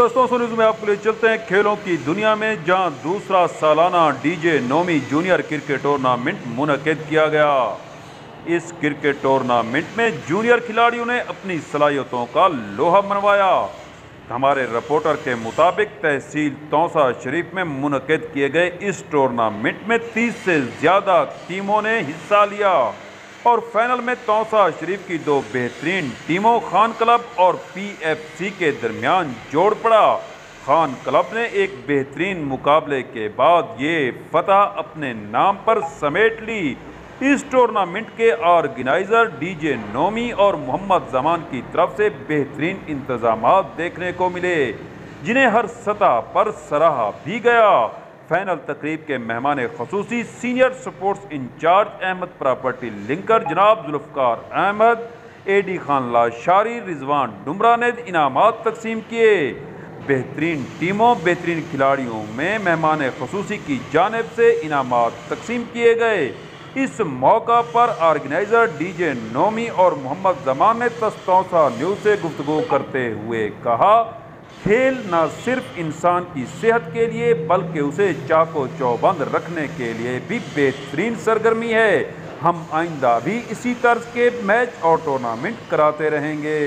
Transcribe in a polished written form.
दोस्तों न्यूज़ में आपके लिए चलते हैं खेलों की दुनिया में, जहां दूसरा सालाना DJ Nomi junior cricket tournament मुनक़िद किया गया। इस क्रिकेट टूर्नामेंट में जूनियर खिलाड़ियों ने अपनी सलाहियतों का लोहा मनवाया। हमारे रिपोर्टर के मुताबिक तहसील तौसा शरीफ में मुनक़िद किए गए इस टूर्नामेंट में 30 से ज़्यादा टीमों ने हिस्सा लिया और फाइनल में तौसा शरीफ की दो बेहतरीन टीमों खान क्लब और पीएफसी के दरमियान जोड़ पड़ा। खान क्लब ने एक बेहतरीन मुकाबले के बाद ये फतह अपने नाम पर समेट ली। इस टूर्नामेंट के ऑर्गेनाइजर डीजे नोमी और मोहम्मद जमान की तरफ से बेहतरीन इंतजामात देखने को मिले, जिन्हें हर सतह पर सराहा भी गया। फाइनल तकरीब के मेहमान खसूसी senior sports incharge Ahmed property linker जनाब जुल्फकार अहमद, एडी खान लाशारी, रिजवान डुमरा ने इनामात तकसीम किए। बेहतरीन टीमों बेहतरीन खिलाड़ियों में मेहमान खसूसी की जानिब से इनामात तकसीम किए गए। इस मौका पर ऑर्गेनाइजर डीजे नोमी और मोहम्मद जमान ने तौसा न्यूज़ से गुफ्तगू करते हुए कहा, खेल न सिर्फ इंसान की सेहत के लिए बल्कि उसे चाको चौबंद रखने के लिए भी बेहतरीन सरगर्मी है। हम आइंदा भी इसी तर्ज के मैच और टूर्नामेंट कराते रहेंगे।